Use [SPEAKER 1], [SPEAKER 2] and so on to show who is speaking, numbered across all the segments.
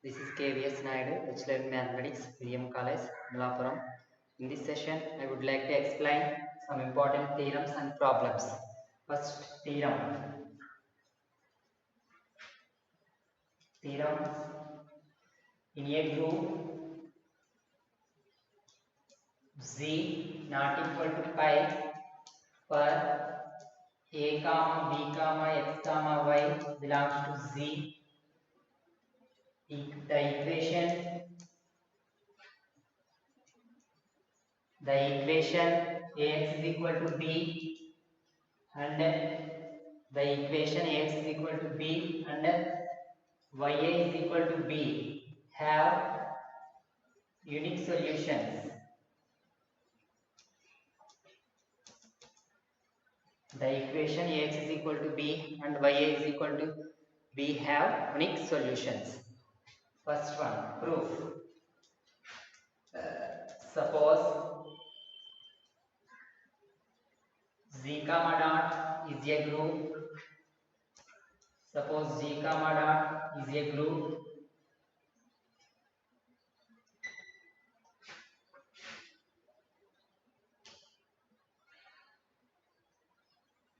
[SPEAKER 1] This is KVS Naidu, Bachelor in Mathematics, VM College, Malapuram. In this session, I would like to explain some important theorems and problems. First theorem. Theorem in a group Z not equal to pi for A comma B comma X comma Y belongs to Z. The equation Ax is equal to B and the equation Ax is equal to B and Ya is equal to B have unique solutions. The equation Ax is equal to B and Ya is equal to B have unique solutions. First one, proof. Suppose Z comma dot is a group. Suppose Z comma dot is a group.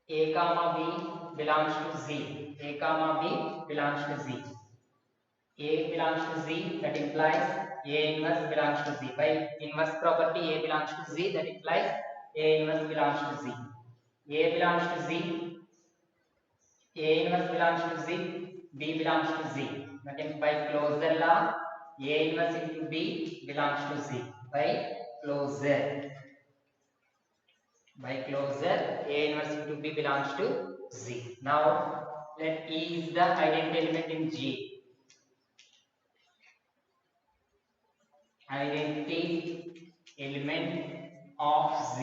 [SPEAKER 1] A comma B belongs to Z. A comma B belongs to Z. A belongs to Z, that implies A inverse belongs to Z. By inverse property, A belongs to Z, that implies A inverse belongs to Z. A belongs to Z, A inverse belongs to Z, B belongs to Z. That means by closure law, A inverse into B belongs to Z. By closure, A inverse into B belongs to Z. Now, let E is the identity element in G. Identity element of Z.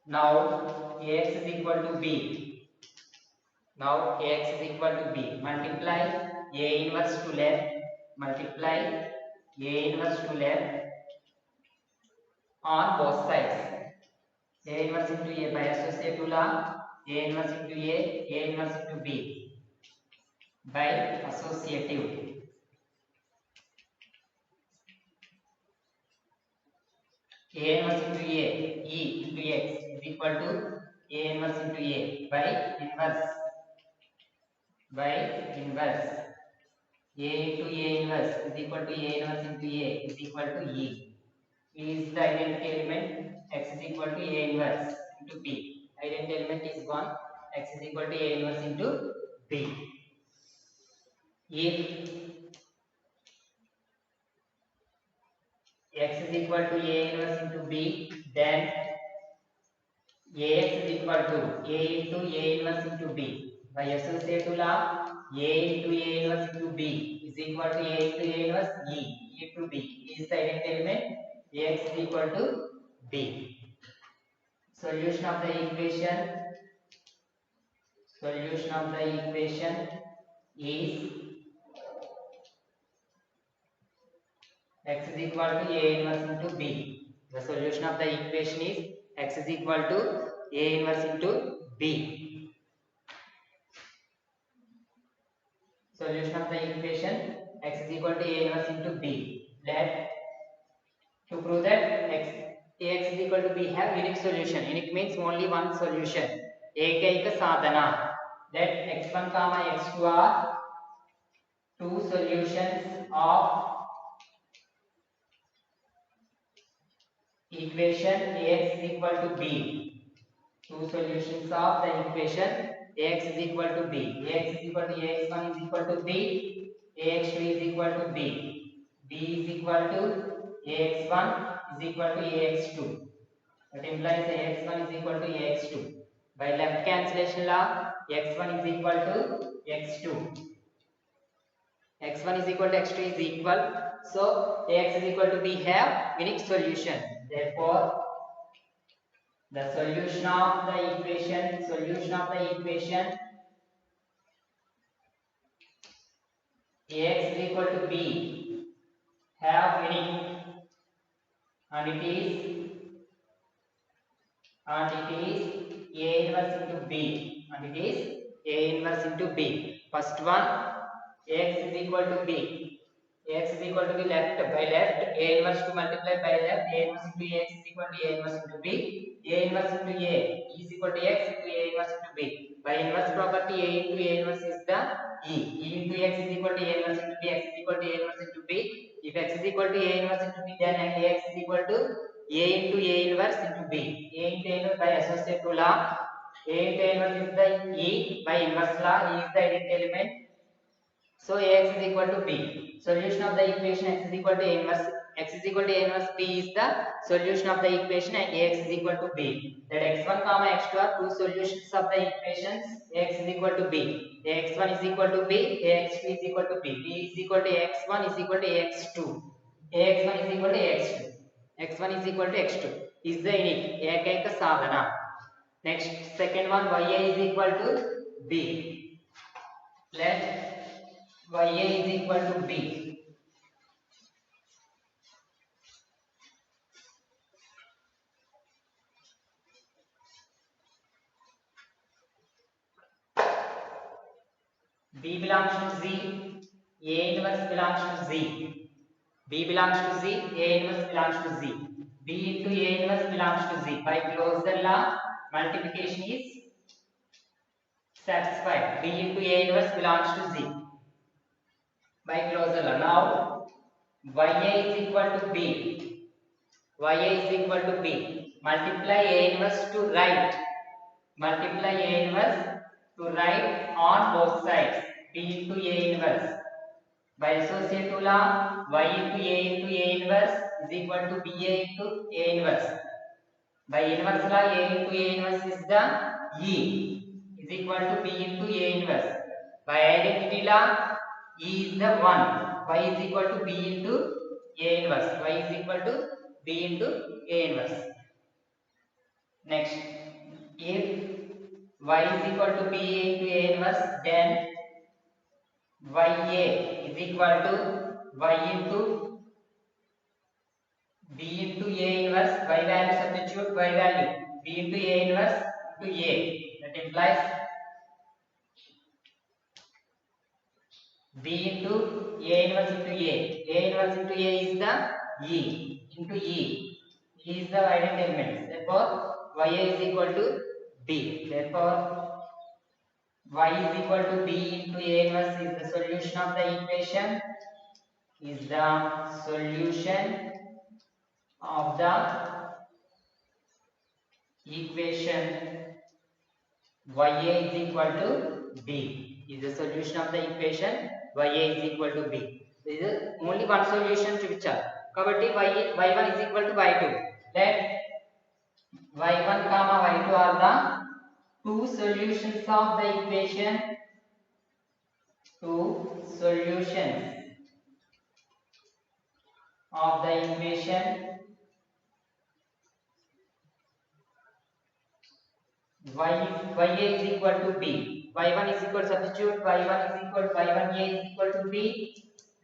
[SPEAKER 1] Now Ax is equal to B. Now Ax is equal to B. Multiply A inverse to left. Multiply A inverse to left on both sides. A inverse into A by associative law. A inverse into A inverse into B by associative. A inverse into A, E into X is equal to A inverse into A by inverse. A into A inverse is equal to A inverse into A is equal to E. E is the identity element, X is equal to A inverse into B. Identity element is 1, X is equal to A inverse into B. If X is equal to A inverse into B, then Ax is equal to A into A inverse into B. By associative law, A into A inverse into B is equal to A into A inverse E into B. E is the identity element. Ax is equal to B. Solution of the equation. Solution of the equation is X is equal to A inverse into B. The solution of the equation is X is equal to A inverse into B. Solution of the equation X is equal to A inverse into B. Let to prove that Ax is equal to B have unique solution. Unique means only one solution. Ekaika sadhana. That x1 comma x2 are two solutions of equation Ax is equal to B. Two solutions of the equation Ax is equal to B. Ax is equal to Ax1 is equal to B. Ax2 is equal to B. B is equal to Ax1 is equal to Ax2. That implies Ax1 is equal to Ax2. By left cancellation law, x1 is equal to x2. x1 is equal to x2 is equal. So Ax is equal to B have unique solution. Therefore, the solution of the equation Ax is equal to B have unique, and it is A inverse into B, and it is A inverse into B. First one, Ax is equal to b. Ax is equal to b left by left. A inverse to multiply by left. A inverse into Ax is equal to A inverse into b. A inverse into A is equal to x into A inverse into b. By inverse property, A into A inverse is the E. E into x is equal to A inverse into b. X is equal to A inverse into b. If x is equal to A inverse into b, then Ax is equal to A into A inverse into b. A into A inverse by associative law. A into A inverse is the E. By inverse law, E is the identity element. So Ax is equal to b. Solution of the equation x is equal to A inverse. X is equal to A inverse b is the solution of the equation and Ax is equal to b. That x1 comma x2 are two solutions of the equations. Ax is equal to b. Ax1 is equal to b. Ax2 is equal to b. B is equal to x1 is equal to x2. Ax1 is equal to x2. x1 is equal to x2 is the ekayika sadhana. Next, second one, ya is equal to b. Let ya is equal to b. B belongs to Z, A inverse belongs to Z. B belongs to Z, A inverse belongs to Z. B into A inverse belongs to Z. By closure law, multiplication is satisfied. B into A inverse belongs to Z. By closure law. Now, Ya is equal to B. Ya is equal to B. Multiply A inverse to right. Multiply A inverse to right on both sides. B into A inverse. By associative law, y into A inverse is equal to BA into A inverse. By inverse law, A into A inverse is the E is equal to B into A inverse. By identity law, E is the 1. Y is equal to B into A inverse. Y is equal to B into A inverse. Next, if y is equal to B into A inverse, then ya is equal to y into b into A inverse. Y value substitute y value b into A inverse into A. That implies b into A inverse into A. A inverse into A is the E into E. E is the identity element. Therefore, ya is equal to b. Therefore, y is equal to b into A inverse is the solution of the equation. Is the solution of the equation ya is equal to b. Is the solution of the equation ya is equal to b. There is only one solution to which are. Kabatti y1 is equal to y2. Let y1 comma y2 are the two solutions of the equation. Two solutions of the equation ya is equal to b. Y1 is equal to substitute y1 is equal to y1a is equal to b.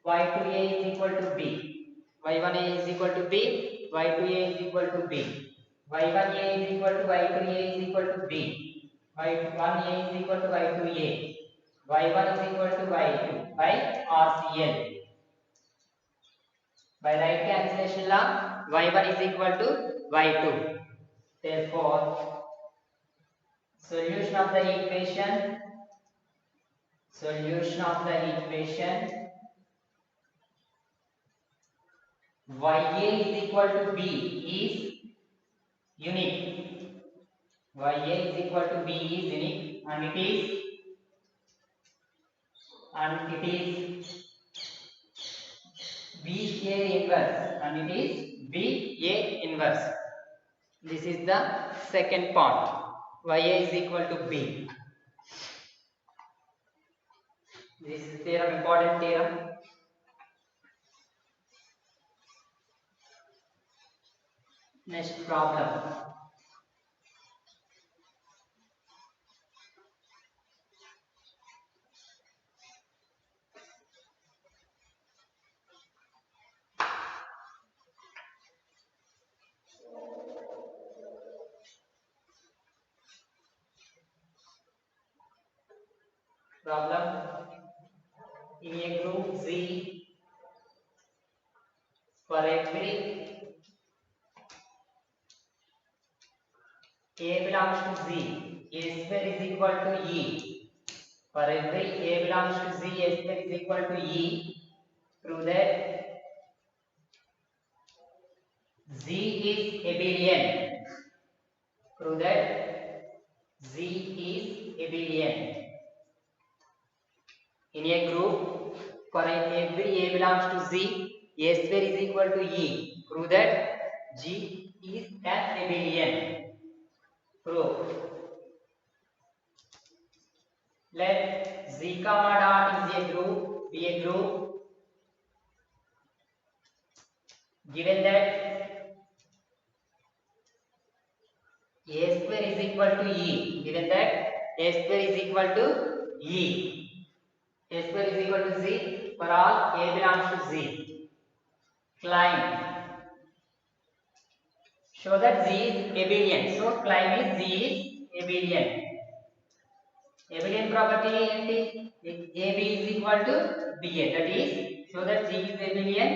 [SPEAKER 1] Y2a is equal to b. Y1a is equal to b. Y2a is equal to b. Y1a is equal to Y2a is equal to b. Y1a is equal to Y2a. Y1 is equal to Y2 by RCL. By right cancellation law, Y1 is equal to Y2. Therefore, solution of the equation ya is equal to b is unique. Ya is equal to b is unique and it is BA inverse and it is BA inverse. This is the second part. Ya is equal to b. This is theorem, important theorem. Next problem. problem. In a group Z, for every A belongs to Z, A square is equal to E. For every A belongs to Z, A square is equal to E. Prove that Z is abelian. Prove that Z is abelian. In a group, for every A belongs to Z, A square is equal to E. Prove that G is an abelian. Prove. Let Z comma dot is a group, be a group given that A square is equal to E. Given that A square is equal to E. A square is equal to Z for all A belongs to Z. Claim. Show that Z is abelian. So claim is Z is abelian. Abelian property ఏంటి? AB is equal to BA. That is, show that Z is abelian.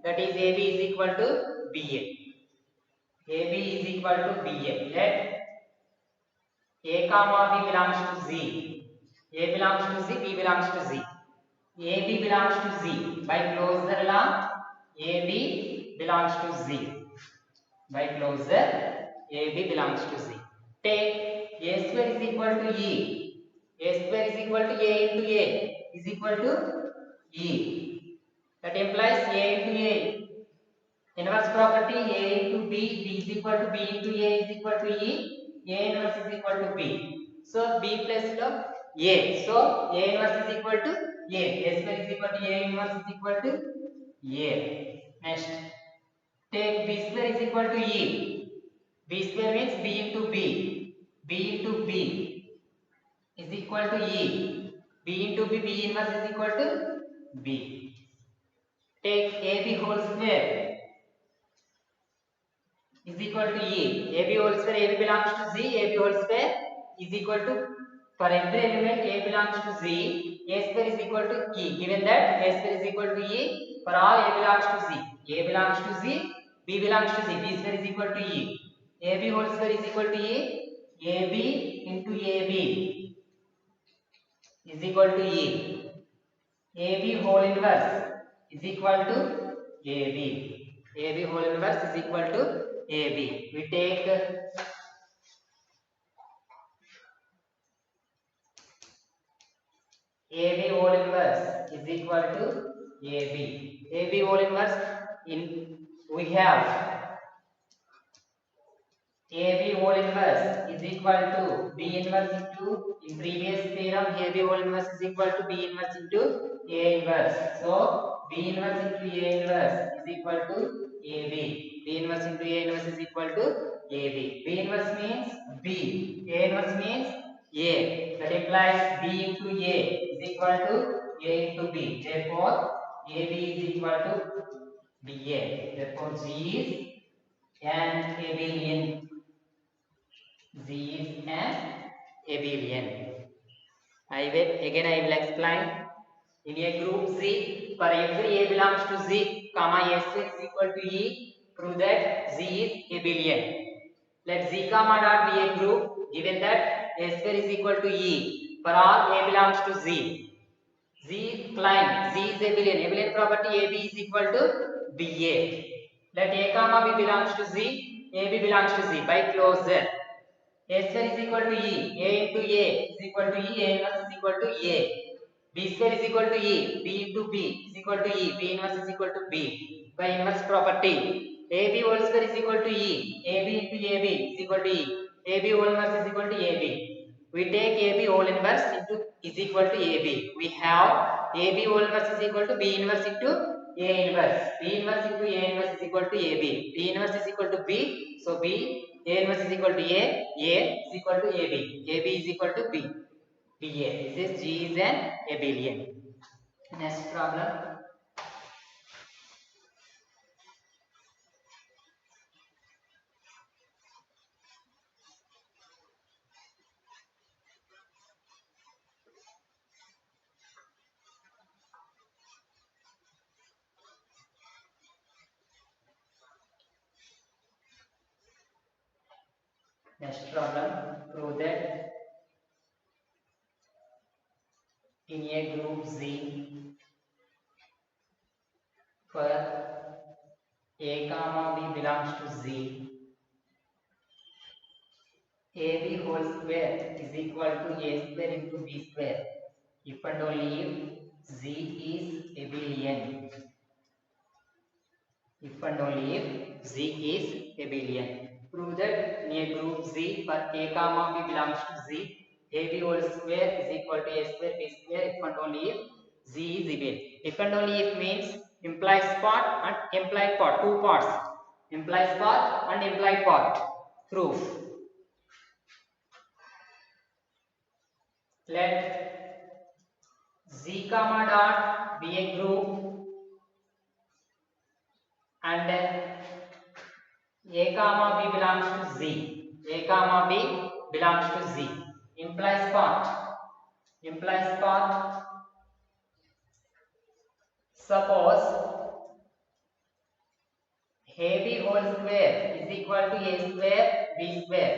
[SPEAKER 1] That is, AB is equal to BA. AB is equal to BA. Let A comma B belongs to Z. A belongs to Z, B belongs to Z. AB belongs to Z. By closure law, AB belongs to Z. By closure, AB belongs to Z. Take A square is equal to E. A square is equal to A into A is equal to E. That implies A into A. Inverse property A into B, B is equal to B into A is equal to E. A inverse is equal to B. So B plus A. So A inverse is equal to A. A square is equal to A inverse is equal to A. Next, take B square is equal to E. B square means B into B. B into B is equal to E. B into B, B inverse is equal to B. Take AB whole square is equal to E. AB whole square, AB belongs to Z, AB whole square is equal to, for every element A belongs to Z, A square is equal to E. Given that A square is equal to E, for all A belongs to Z, A belongs to Z, B belongs to Z, B square is equal to E. AB whole square is equal to E, AB into AB is equal to E. AB whole inverse is equal to AB. AB whole inverse is equal to AB. We take AB whole inverse is equal to AB. AB whole inverse, in we have AB whole inverse is equal to B inverse into, in previous theorem AB whole inverse is equal to B inverse into A inverse. So B inverse into A inverse is equal to AB. B inverse into A inverse is equal to AB. B inverse means B. A inverse means A. That implies B into A is equal to A into B. Therefore AB is equal to BA. Therefore G is an abelian. Z is an abelian. I will explain. In a group Z, for every A belongs to Z, comma A square is equal to E, prove that Z is abelian. Let Z comma dot be a group given that A square is equal to E. For all A belongs to Z. Z claim Z is abelian. Abelian property AB is equal to BA. Let A comma B belongs to Z, AB belongs to Z by closure. A square is equal to E. A into A is equal to E. A inverse is equal to A. B square is equal to E. B into B is equal to E. B inverse is equal to B. By inverse property, AB whole square is equal to E. AB into AB is equal to E. AB whole inverse is equal to AB. We take AB whole inverse into is equal to AB. We have AB whole inverse is equal to B inverse into A inverse. B inverse into A inverse is equal to AB. B inverse is equal to B. So B A inverse is equal to A is equal to AB. AB is equal to B. BA. This is G is an abelian. Next problem. Next problem, prove that in a group Z for A comma B belongs to Z, AB whole square is equal to A square into B square if and only if Z is abelian. If and only if Z is abelian. Prove that in a group Z for A comma B belongs to Z, AB whole square is equal to A square B square if and only if Z is abelian. If and only if means implies part and implied part, two parts. Implies part and implied part. Proof. Let Z comma dot be a group and A comma B belongs to Z. A comma B belongs to Z. Implies part. Implies part. Suppose AB whole square is equal to A square B square.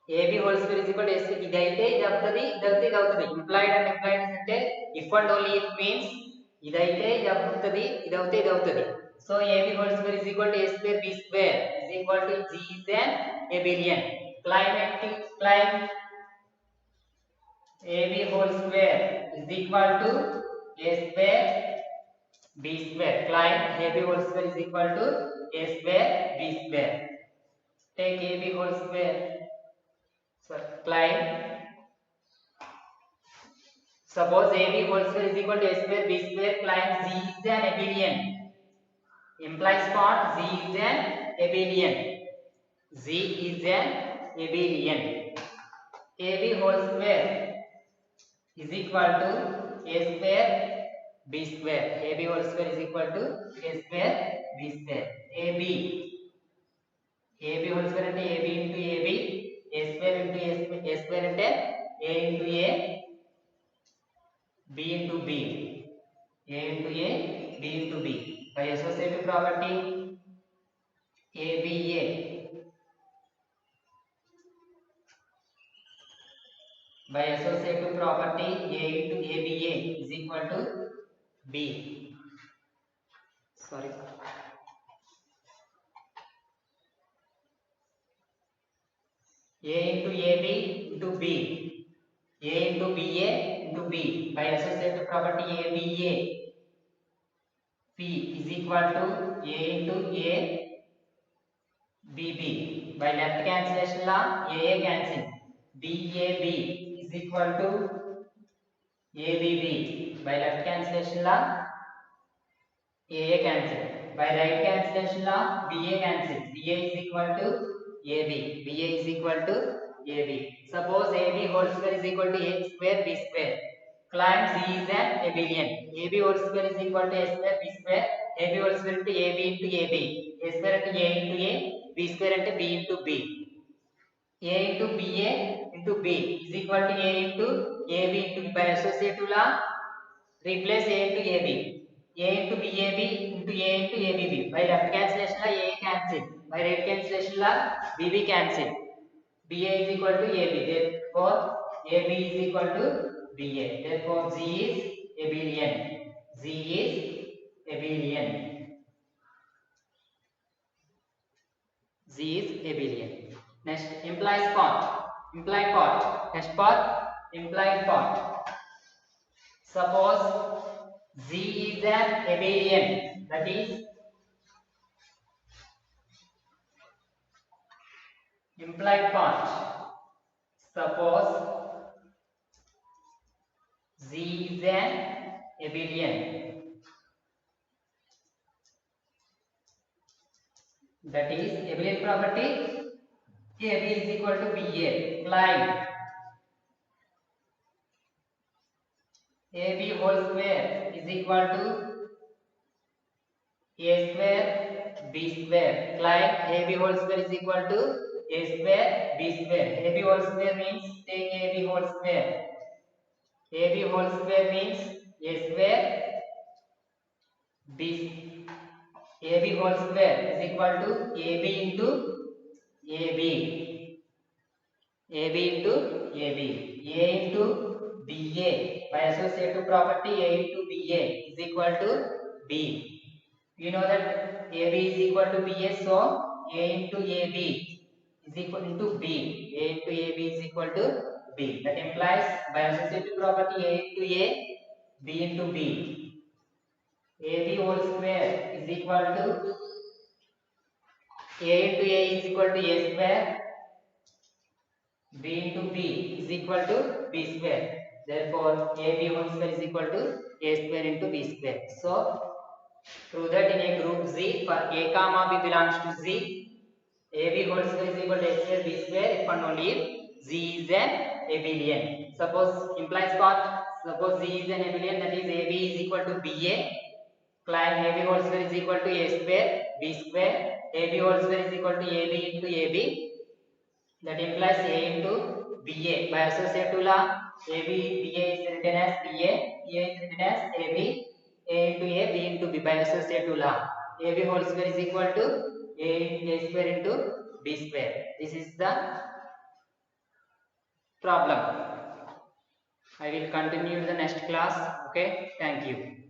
[SPEAKER 1] AB whole square is equal to A square. ఇదైతే ఇది అవుతుంది, ఇదైతే ఇది అవుతుంది. Implied and implied అంటే if and only if means ఇదైతే ఇది అవుతుంది, ఇది అవుతే ఇది అవుతుంది. So AB whole square is equal to A square B square is equal to G is an abelian. Claim AB whole square is equal to A square B square. Claim AB whole square is equal to A square B square. Take AB whole square. So claim suppose AB whole square is equal to A square B square. Claim Z is an abelian. Implies part Z is an abelian. Z is an abelian. AB whole square is equal to A square B square. AB whole square is equal to A square B square. AB whole square అంటే AB into AB, A square into A square అంటే A into A, B into B, A into A, B into B. By associative property, ABA by associative property A into ABA is equal to B. Sorry. A into AB into B. A into BA into B. By associative property ABA, P is equal to A into A, BB. By left cancellation law, AA cancel. BAB is equal to ABB. By left cancellation law, AA cancel. By right cancellation law, BA cancel. BA is equal to AB. BA is equal to AB. Suppose AB whole square is equal to A square B square. Claim Z is an abelian. AB whole square is equal to A square B square. AB whole square into AB into AB. A square into A into A. B square into B into B. A into BA into B is equal to A into AB into B. By associative law, replace A into AB. A into BAB into A into ABB. By left cancellation law, A cancel. By right cancellation law, BB cancel. BA is equal to AB. Therefore, AB is equal to BA. Therefore, Z is abelian. Z is abelian. Z is abelian. Next, implies part. Implied part. Next part, implied part. Suppose Z is an abelian. That is implied part. Suppose Z is an abelian. That is abelian property. AB is equal to BA. Claim AB whole square is equal to A square B square. Claim AB whole square is equal to A square B square. AB whole square means take AB whole square. AB whole square means A square B. AB whole square is equal to AB into AB. AB into AB. A into BA. By associative property, A into BA is equal to B. We know that AB is equal to BA, so A into AB is equal to B. A into AB is equal to B. That implies by associative property A into A, B into B. AB whole square is equal to A into A is equal to A square. B into B is equal to B square. Therefore, AB whole square is equal to A square into B square. So, prove that in a group Z for A comma B belongs to Z, AB whole square is equal to A square B square if and only if Z is an abelian. Suppose implies what? Suppose Z is an abelian, that is AB is equal to BA. Client AB whole square is equal to A square B square. AB whole square is equal to AB into AB. That implies A into BA. By associative law, AB, BA is written as BA, BA is written as AB, A into A, B into B by associative law. AB whole square is equal to A square into B square. This is the problem. I will continue in the next class. Okay, thank you.